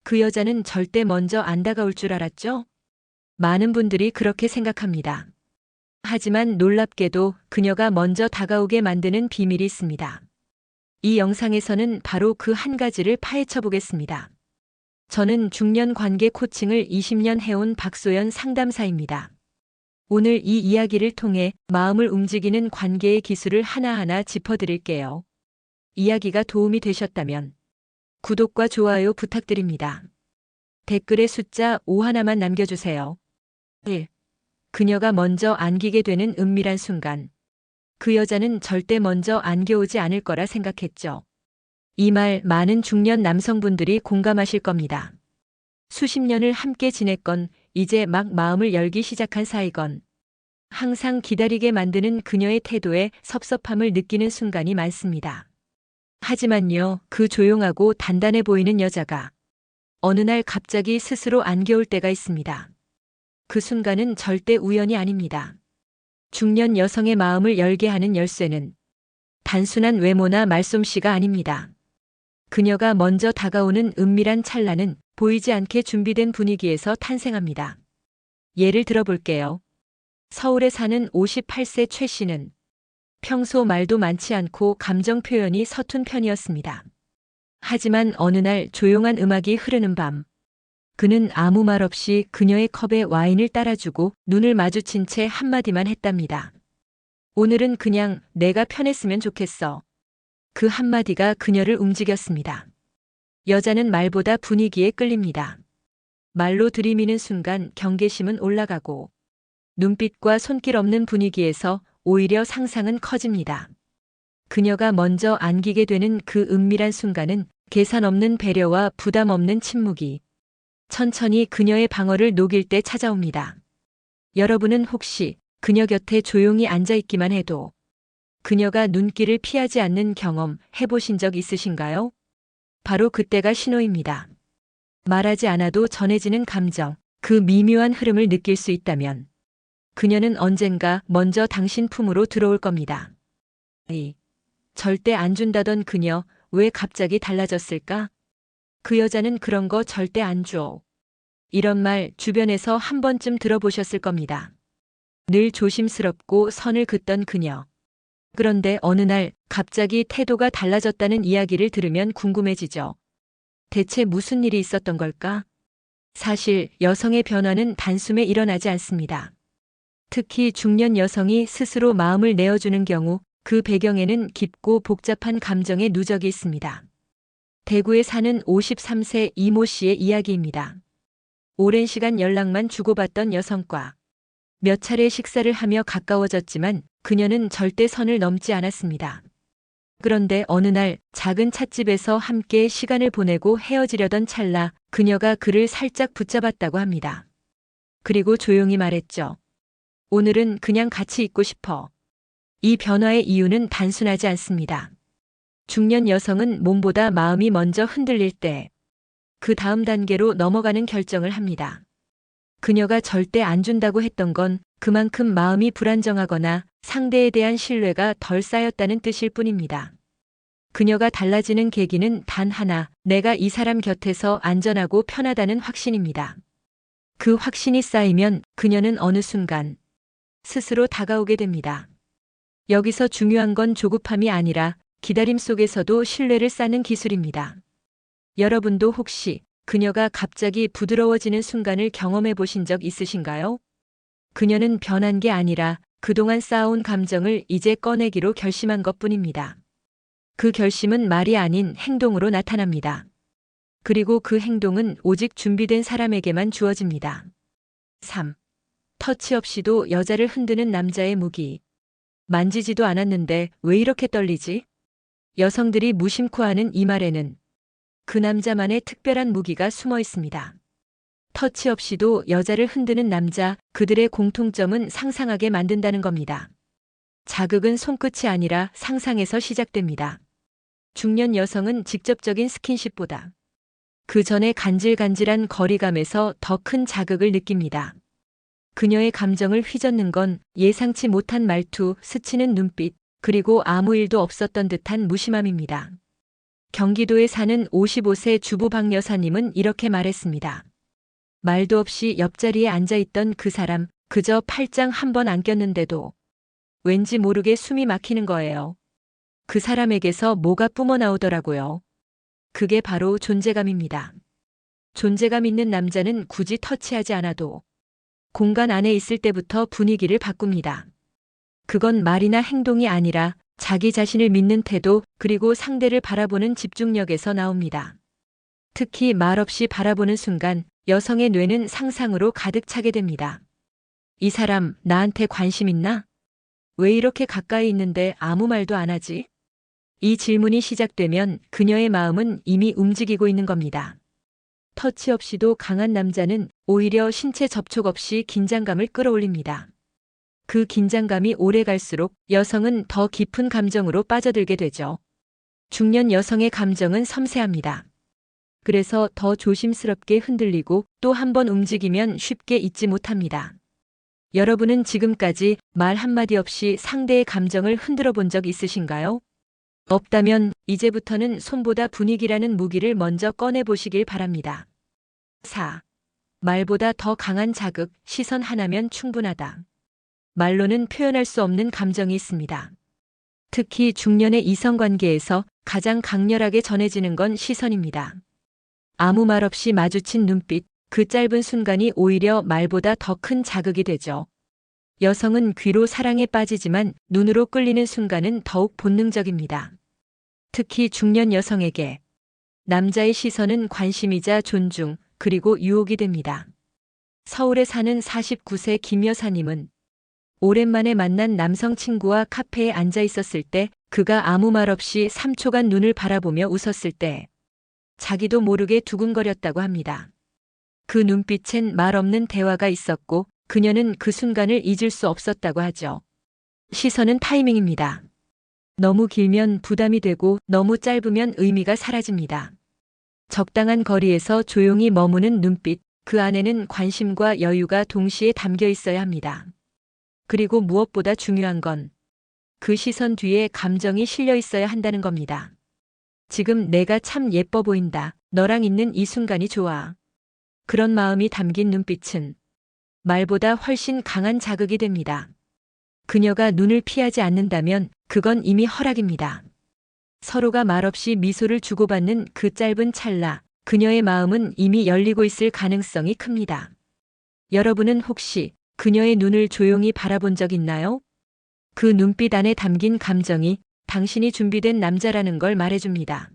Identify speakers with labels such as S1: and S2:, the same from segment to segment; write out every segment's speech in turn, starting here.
S1: 그 여자는 절대 먼저 안 다가올 줄 알았죠? 많은 분들이 그렇게 생각합니다. 하지만 놀랍게도 그녀가 먼저 다가오게 만드는 비밀이 있습니다. 이 영상에서는 바로 그 한 가지를 파헤쳐 보겠습니다. 저는 중년 관계 코칭을 20년 해온 박소연 상담사입니다. 오늘 이 이야기를 통해 마음을 움직이는 관계의 기술을 하나하나 짚어드릴게요. 이야기가 도움이 되셨다면 구독과 좋아요 부탁드립니다. 댓글에 숫자 5 하나만 남겨주세요. 1. 그녀가 먼저 안기게 되는 은밀한 순간. 그 여자는 절대 먼저 안겨오지 않을 거라 생각했죠. 이 말 많은 중년 남성분들이 공감하실 겁니다. 수십 년을 함께 지냈건 이제 막 마음을 열기 시작한 사이건 항상 기다리게 만드는 그녀의 태도에 섭섭함을 느끼는 순간이 많습니다. 하지만요, 그 조용하고 단단해 보이는 여자가 어느 날 갑자기 스스로 안겨올 때가 있습니다. 그 순간은 절대 우연이 아닙니다. 중년 여성의 마음을 열게 하는 열쇠는 단순한 외모나 말솜씨가 아닙니다. 그녀가 먼저 다가오는 은밀한 찰나는 보이지 않게 준비된 분위기에서 탄생합니다. 예를 들어볼게요. 서울에 사는 58세 최 씨는 평소 말도 많지 않고 감정 표현이 서툰 편이었습니다. 하지만 어느 날 조용한 음악이 흐르는 밤, 그는 아무 말 없이 그녀의 컵에 와인을 따라주고 눈을 마주친 채 한마디만 했답니다. 오늘은 그냥 내가 편했으면 좋겠어. 그 한마디가 그녀를 움직였습니다. 여자는 말보다 분위기에 끌립니다. 말로 들이미는 순간 경계심은 올라가고 눈빛과 손길 없는 분위기에서 오히려 상상은 커집니다. 그녀가 먼저 안기게 되는 그 은밀한 순간은 계산 없는 배려와 부담 없는 침묵이 천천히 그녀의 방어를 녹일 때 찾아옵니다. 여러분은 혹시 그녀 곁에 조용히 앉아 있기만 해도 그녀가 눈길을 피하지 않는 경험 해보신 적 있으신가요? 바로 그때가 신호입니다. 말하지 않아도 전해지는 감정, 그 미묘한 흐름을 느낄 수 있다면 그녀는 언젠가 먼저 당신 품으로 들어올 겁니다. 절대 안 준다던 그녀, 왜 갑자기 달라졌을까? 그 여자는 그런 거 절대 안 줘. 이런 말 주변에서 한 번쯤 들어보셨을 겁니다. 늘 조심스럽고 선을 긋던 그녀. 그런데 어느 날 갑자기 태도가 달라졌다는 이야기를 들으면 궁금해지죠. 대체 무슨 일이 있었던 걸까? 사실 여성의 변화는 단숨에 일어나지 않습니다. 특히 중년 여성이 스스로 마음을 내어주는 경우 그 배경에는 깊고 복잡한 감정의 누적이 있습니다. 대구에 사는 53세 이모 씨의 이야기입니다. 오랜 시간 연락만 주고받던 여성과 몇 차례 식사를 하며 가까워졌지만 그녀는 절대 선을 넘지 않았습니다. 그런데 어느 날 작은 찻집에서 함께 시간을 보내고 헤어지려던 찰나 그녀가 그를 살짝 붙잡았다고 합니다. 그리고 조용히 말했죠. 오늘은 그냥 같이 있고 싶어. 이 변화의 이유는 단순하지 않습니다. 중년 여성은 몸보다 마음이 먼저 흔들릴 때 그 다음 단계로 넘어가는 결정을 합니다. 그녀가 절대 안 준다고 했던 건 그만큼 마음이 불안정하거나 상대에 대한 신뢰가 덜 쌓였다는 뜻일 뿐입니다. 그녀가 달라지는 계기는 단 하나, 내가 이 사람 곁에서 안전하고 편하다는 확신입니다. 그 확신이 쌓이면 그녀는 어느 순간 스스로 다가오게 됩니다. 여기서 중요한 건 조급함이 아니라 기다림 속에서도 신뢰를 쌓는 기술입니다. 여러분도 혹시 그녀가 갑자기 부드러워지는 순간을 경험해 보신 적 있으신가요? 그녀는 변한 게 아니라 그동안 쌓아온 감정을 이제 꺼내기로 결심한 것뿐입니다. 그 결심은 말이 아닌 행동으로 나타납니다. 그리고 그 행동은 오직 준비된 사람에게만 주어집니다. 3. 터치 없이도 여자를 흔드는 남자의 무기. 만지지도 않았는데 왜 이렇게 떨리지? 여성들이 무심코 하는 이 말에는 그 남자만의 특별한 무기가 숨어 있습니다. 터치 없이도 여자를 흔드는 남자, 그들의 공통점은 상상하게 만든다는 겁니다. 자극은 손끝이 아니라 상상에서 시작됩니다. 중년 여성은 직접적인 스킨십보다 그 전에 간질간질한 거리감에서 더 큰 자극을 느낍니다. 그녀의 감정을 휘젓는 건 예상치 못한 말투, 스치는 눈빛, 그리고 아무 일도 없었던 듯한 무심함입니다. 경기도에 사는 55세 주부 박 여사님은 이렇게 말했습니다. 말도 없이 옆자리에 앉아있던 그 사람, 그저 팔짱 한 번 안 꼈는데도 왠지 모르게 숨이 막히는 거예요. 그 사람에게서 뭐가 뿜어나오더라고요. 그게 바로 존재감입니다. 존재감 있는 남자는 굳이 터치하지 않아도 공간 안에 있을 때부터 분위기를 바꿉니다. 그건 말이나 행동이 아니라 자기 자신을 믿는 태도 그리고 상대를 바라보는 집중력에서 나옵니다. 특히 말없이 바라보는 순간 여성의 뇌는 상상으로 가득 차게 됩니다. 이 사람 나한테 관심 있나? 왜 이렇게 가까이 있는데 아무 말도 안 하지? 이 질문이 시작되면 그녀의 마음은 이미 움직이고 있는 겁니다. 터치 없이도 강한 남자는 오히려 신체 접촉 없이 긴장감을 끌어올립니다. 그 긴장감이 오래 갈수록 여성은 더 깊은 감정으로 빠져들게 되죠. 중년 여성의 감정은 섬세합니다. 그래서 더 조심스럽게 흔들리고 또 한 번 움직이면 쉽게 잊지 못합니다. 여러분은 지금까지 말 한마디 없이 상대의 감정을 흔들어 본 적 있으신가요? 없다면 이제부터는 손보다 분위기라는 무기를 먼저 꺼내 보시길 바랍니다. 4. 말보다 더 강한 자극, 시선 하나면 충분하다. 말로는 표현할 수 없는 감정이 있습니다. 특히 중년의 이성관계에서 가장 강렬하게 전해지는 건 시선입니다. 아무 말 없이 마주친 눈빛, 그 짧은 순간이 오히려 말보다 더 큰 자극이 되죠. 여성은 귀로 사랑에 빠지지만 눈으로 끌리는 순간은 더욱 본능적입니다. 특히 중년 여성에게 남자의 시선은 관심이자 존중, 그리고 유혹이 됩니다. 서울에 사는 49세 김 여사님은 오랜만에 만난 남성 친구와 카페에 앉아 있었을 때 그가 아무 말 없이 3초간 눈을 바라보며 웃었을 때 자기도 모르게 두근거렸다고 합니다. 그 눈빛엔 말 없는 대화가 있었고 그녀는 그 순간을 잊을 수 없었다고 하죠. 시선은 타이밍입니다. 너무 길면 부담이 되고 너무 짧으면 의미가 사라집니다. 적당한 거리에서 조용히 머무는 눈빛, 그 안에는 관심과 여유가 동시에 담겨 있어야 합니다. 그리고 무엇보다 중요한 건 그 시선 뒤에 감정이 실려 있어야 한다는 겁니다. 지금 내가 참 예뻐 보인다. 너랑 있는 이 순간이 좋아. 그런 마음이 담긴 눈빛은 말보다 훨씬 강한 자극이 됩니다. 그녀가 눈을 피하지 않는다면 그건 이미 허락입니다. 서로가 말없이 미소를 주고받는 그 짧은 찰나, 그녀의 마음은 이미 열리고 있을 가능성이 큽니다. 여러분은 혹시 그녀의 눈을 조용히 바라본 적 있나요? 그 눈빛 안에 담긴 감정이 당신이 준비된 남자라는 걸 말해줍니다.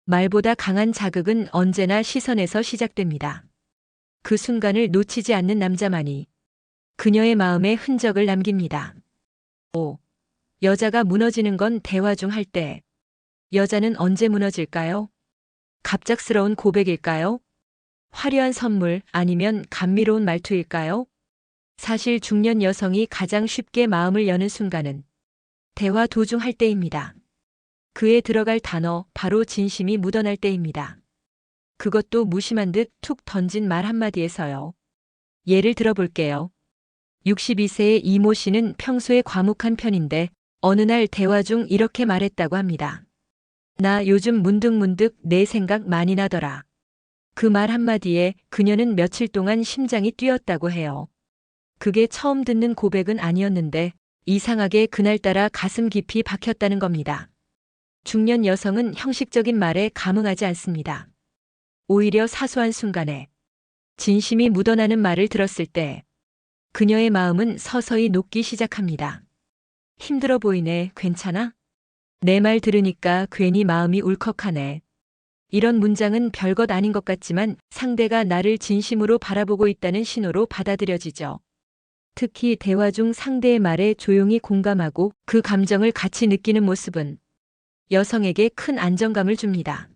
S1: 말보다 강한 자극은 언제나 시선에서 시작됩니다. 그 순간을 놓치지 않는 남자만이 그녀의 마음에 흔적을 남깁니다. 5. 여자가 무너지는 건 대화 중 할 때. 여자는 언제 무너질까요? 갑작스러운 고백일까요? 화려한 선물 아니면 감미로운 말투일까요? 사실 중년 여성이 가장 쉽게 마음을 여는 순간은 대화 도중 할 때입니다. 그에 들어갈 단어 바로 진심이 묻어날 때입니다. 그것도 무심한 듯 툭 던진 말 한마디에서요. 예를 들어볼게요. 62세의 이모 씨는 평소에 과묵한 편인데 어느 날 대화 중 이렇게 말했다고 합니다. 나 요즘 문득문득 내 생각 많이 나더라. 그 말 한마디에 그녀는 며칠 동안 심장이 뛰었다고 해요. 그게 처음 듣는 고백은 아니었는데 이상하게 그날따라 가슴 깊이 박혔다는 겁니다. 중년 여성은 형식적인 말에 감흥하지 않습니다. 오히려 사소한 순간에 진심이 묻어나는 말을 들었을 때 그녀의 마음은 서서히 녹기 시작합니다. 힘들어 보이네, 괜찮아? 내 말 들으니까 괜히 마음이 울컥하네. 이런 문장은 별것 아닌 것 같지만 상대가 나를 진심으로 바라보고 있다는 신호로 받아들여지죠. 특히 대화 중 상대의 말에 조용히 공감하고 그 감정을 같이 느끼는 모습은 여성에게 큰 안정감을 줍니다.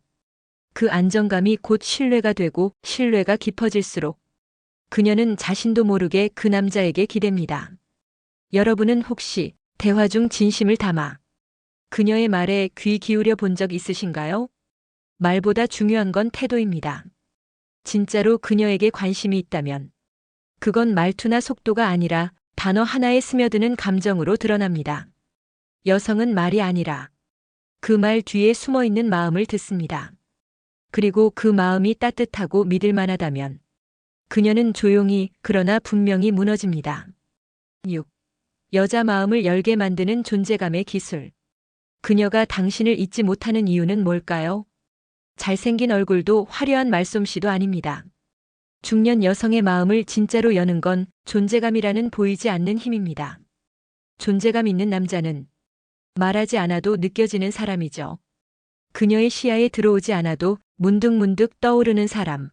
S1: 그 안정감이 곧 신뢰가 되고 신뢰가 깊어질수록 그녀는 자신도 모르게 그 남자에게 기댑니다. 여러분은 혹시 대화 중 진심을 담아 그녀의 말에 귀 기울여 본 적 있으신가요? 말보다 중요한 건 태도입니다. 진짜로 그녀에게 관심이 있다면 그건 말투나 속도가 아니라 단어 하나에 스며드는 감정으로 드러납니다. 여성은 말이 아니라 그 말 뒤에 숨어 있는 마음을 듣습니다. 그리고 그 마음이 따뜻하고 믿을 만하다면 그녀는 조용히 그러나 분명히 무너집니다. 6. 여자 마음을 열게 만드는 존재감의 기술. 그녀가 당신을 잊지 못하는 이유는 뭘까요? 잘생긴 얼굴도 화려한 말솜씨도 아닙니다. 중년 여성의 마음을 진짜로 여는 건 존재감이라는 보이지 않는 힘입니다. 존재감 있는 남자는 말하지 않아도 느껴지는 사람이죠. 그녀의 시야에 들어오지 않아도 문득문득 떠오르는 사람.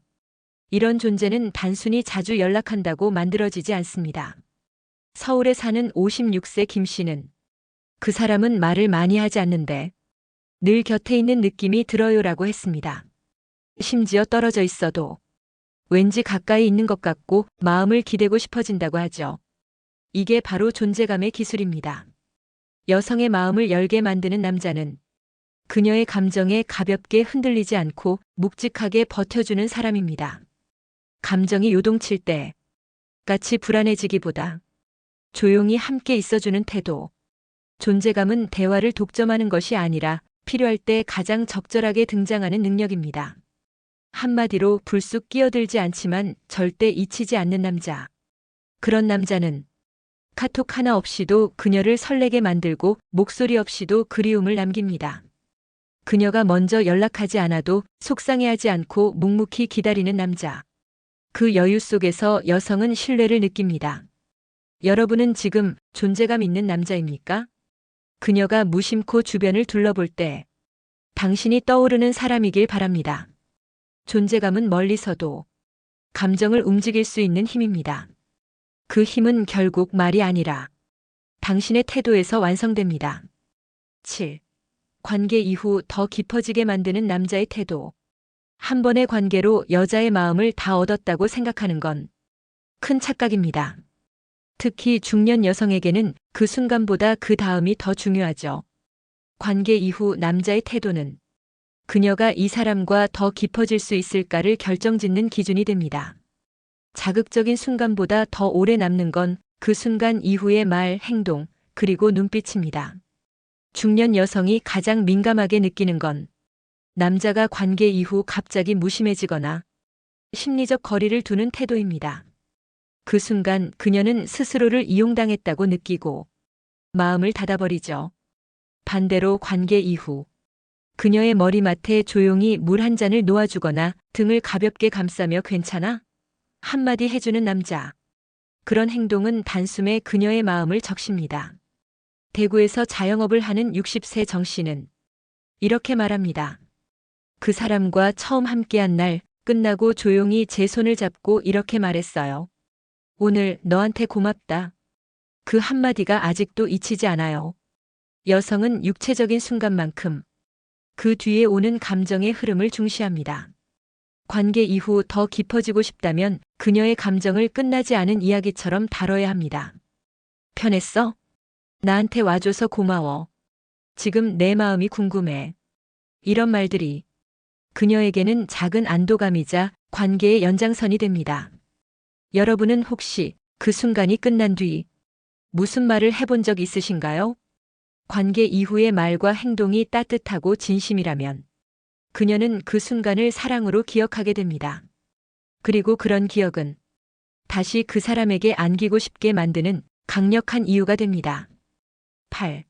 S1: 이런 존재는 단순히 자주 연락한다고 만들어지지 않습니다. 서울에 사는 56세 김 씨는 그 사람은 말을 많이 하지 않는데 늘 곁에 있는 느낌이 들어요라고 했습니다. 심지어 떨어져 있어도 왠지 가까이 있는 것 같고 마음을 기대고 싶어진다고 하죠. 이게 바로 존재감의 기술입니다. 여성의 마음을 열게 만드는 남자는 그녀의 감정에 가볍게 흔들리지 않고 묵직하게 버텨주는 사람입니다. 감정이 요동칠 때 같이 불안해지기보다 조용히 함께 있어주는 태도. 존재감은 대화를 독점하는 것이 아니라 필요할 때 가장 적절하게 등장하는 능력입니다. 한마디로 불쑥 끼어들지 않지만 절대 잊히지 않는 남자. 그런 남자는 카톡 하나 없이도 그녀를 설레게 만들고 목소리 없이도 그리움을 남깁니다. 그녀가 먼저 연락하지 않아도 속상해하지 않고 묵묵히 기다리는 남자. 그 여유 속에서 여성은 신뢰를 느낍니다. 여러분은 지금 존재감 있는 남자입니까? 그녀가 무심코 주변을 둘러볼 때 당신이 떠오르는 사람이길 바랍니다. 존재감은 멀리서도 감정을 움직일 수 있는 힘입니다. 그 힘은 결국 말이 아니라 당신의 태도에서 완성됩니다. 7. 관계 이후 더 깊어지게 만드는 남자의 태도. 한 번의 관계로 여자의 마음을 다 얻었다고 생각하는 건 큰 착각입니다. 특히 중년 여성에게는 그 순간보다 그 다음이 더 중요하죠. 관계 이후 남자의 태도는 그녀가 이 사람과 더 깊어질 수 있을까를 결정짓는 기준이 됩니다. 자극적인 순간보다 더 오래 남는 건 그 순간 이후의 말, 행동, 그리고 눈빛입니다. 중년 여성이 가장 민감하게 느끼는 건 남자가 관계 이후 갑자기 무심해지거나 심리적 거리를 두는 태도입니다. 그 순간 그녀는 스스로를 이용당했다고 느끼고 마음을 닫아버리죠. 반대로 관계 이후 그녀의 머리맡에 조용히 물 한 잔을 놓아주거나 등을 가볍게 감싸며 괜찮아? 한마디 해주는 남자. 그런 행동은 단숨에 그녀의 마음을 적십니다. 대구에서 자영업을 하는 60세 정 씨는 이렇게 말합니다. 그 사람과 처음 함께한 날 끝나고 조용히 제 손을 잡고 이렇게 말했어요. 오늘 너한테 고맙다. 그 한마디가 아직도 잊히지 않아요. 여성은 육체적인 순간만큼 그 뒤에 오는 감정의 흐름을 중시합니다. 관계 이후 더 깊어지고 싶다면 그녀의 감정을 끝나지 않은 이야기처럼 다뤄야 합니다. 편했어? 나한테 와줘서 고마워. 지금 내 마음이 궁금해. 이런 말들이 그녀에게는 작은 안도감이자 관계의 연장선이 됩니다. 여러분은 혹시 그 순간이 끝난 뒤 무슨 말을 해본 적 있으신가요? 관계 이후의 말과 행동이 따뜻하고 진심이라면 그녀는 그 순간을 사랑으로 기억하게 됩니다. 그리고 그런 기억은 다시 그 사람에게 안기고 싶게 만드는 강력한 이유가 됩니다. 8.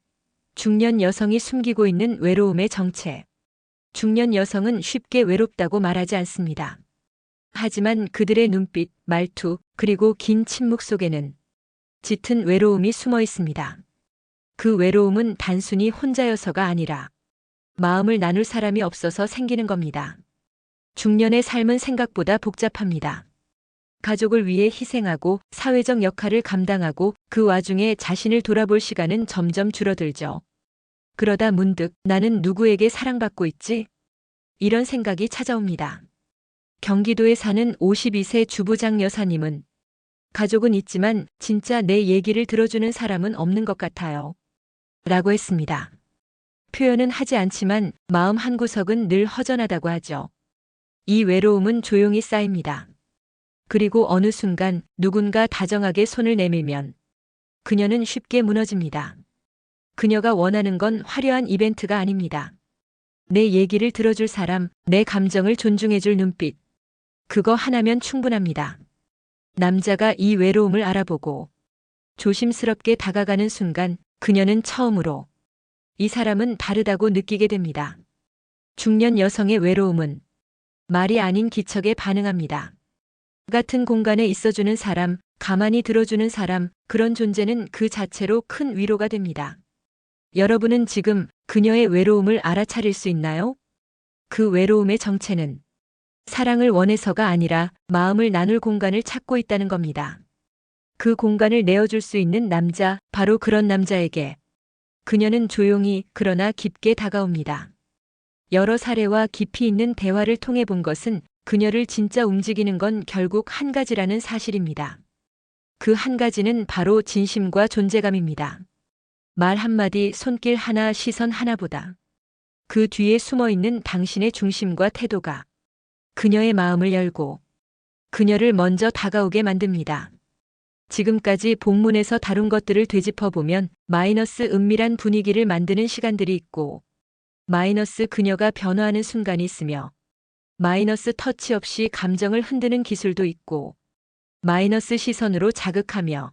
S1: 중년 여성이 숨기고 있는 외로움의 정체. 중년 여성은 쉽게 외롭다고 말하지 않습니다. 하지만 그들의 눈빛, 말투, 그리고 긴 침묵 속에는 짙은 외로움이 숨어 있습니다. 그 외로움은 단순히 혼자여서가 아니라 마음을 나눌 사람이 없어서 생기는 겁니다. 중년의 삶은 생각보다 복잡합니다. 가족을 위해 희생하고 사회적 역할을 감당하고 그 와중에 자신을 돌아볼 시간은 점점 줄어들죠. 그러다 문득 나는 누구에게 사랑받고 있지? 이런 생각이 찾아옵니다. 경기도에 사는 52세 주부장 여사님은 가족은 있지만 진짜 내 얘기를 들어주는 사람은 없는 것 같아요. 라고 했습니다. 표현은 하지 않지만 마음 한구석은 늘 허전하다고 하죠. 이 외로움은 조용히 쌓입니다. 그리고 어느 순간 누군가 다정하게 손을 내밀면 그녀는 쉽게 무너집니다. 그녀가 원하는 건 화려한 이벤트가 아닙니다. 내 얘기를 들어줄 사람, 내 감정을 존중해줄 눈빛. 그거 하나면 충분합니다. 남자가 이 외로움을 알아보고 조심스럽게 다가가는 순간 그녀는 처음으로 이 사람은 다르다고 느끼게 됩니다. 중년 여성의 외로움은 말이 아닌 기척에 반응합니다. 같은 공간에 있어주는 사람, 가만히 들어주는 사람, 그런 존재는 그 자체로 큰 위로가 됩니다. 여러분은 지금 그녀의 외로움을 알아차릴 수 있나요? 그 외로움의 정체는 사랑을 원해서가 아니라 마음을 나눌 공간을 찾고 있다는 겁니다. 그 공간을 내어줄 수 있는 남자, 바로 그런 남자에게 그녀는 조용히 그러나 깊게 다가옵니다. 여러 사례와 깊이 있는 대화를 통해 본 것은 그녀를 진짜 움직이는 건 결국 한 가지라는 사실입니다. 그 한 가지는 바로 진심과 존재감입니다. 말 한마디, 손길 하나, 시선 하나보다 그 뒤에 숨어 있는 당신의 중심과 태도가 그녀의 마음을 열고 그녀를 먼저 다가오게 만듭니다. 지금까지 본문에서 다룬 것들을 되짚어보면 마이너스 은밀한 분위기를 만드는 시간들이 있고 마이너스 그녀가 변화하는 순간이 있으며 마이너스 터치 없이 감정을 흔드는 기술도 있고 마이너스 시선으로 자극하며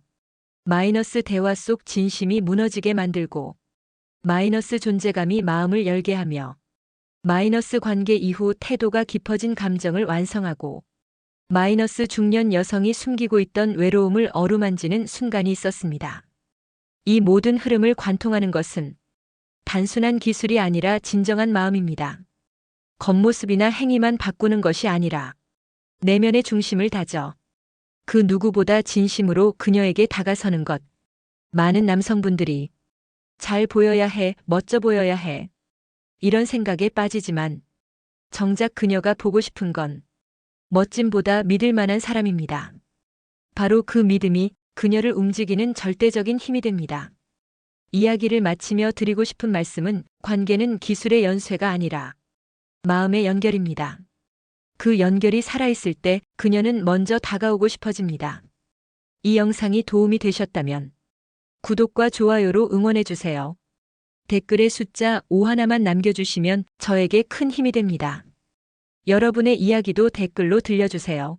S1: 마이너스 대화 속 진심이 무너지게 만들고 마이너스 존재감이 마음을 열게 하며 마이너스 관계 이후 태도가 깊어진 감정을 완성하고 마이너스 중년 여성이 숨기고 있던 외로움을 어루만지는 순간이 있었습니다. 이 모든 흐름을 관통하는 것은 단순한 기술이 아니라 진정한 마음입니다. 겉모습이나 행위만 바꾸는 것이 아니라 내면의 중심을 다져 그 누구보다 진심으로 그녀에게 다가서는 것. 많은 남성분들이 잘 보여야 해, 멋져 보여야 해. 이런 생각에 빠지지만 정작 그녀가 보고 싶은 건 멋짐보다 믿을 만한 사람입니다. 바로 그 믿음이 그녀를 움직이는 절대적인 힘이 됩니다. 이야기를 마치며 드리고 싶은 말씀은 관계는 기술의 연쇄가 아니라 마음의 연결입니다. 그 연결이 살아있을 때 그녀는 먼저 다가오고 싶어집니다. 이 영상이 도움이 되셨다면 구독과 좋아요로 응원해주세요. 댓글에 숫자 5 하나만 남겨주시면 저에게 큰 힘이 됩니다. 여러분의 이야기도 댓글로 들려주세요.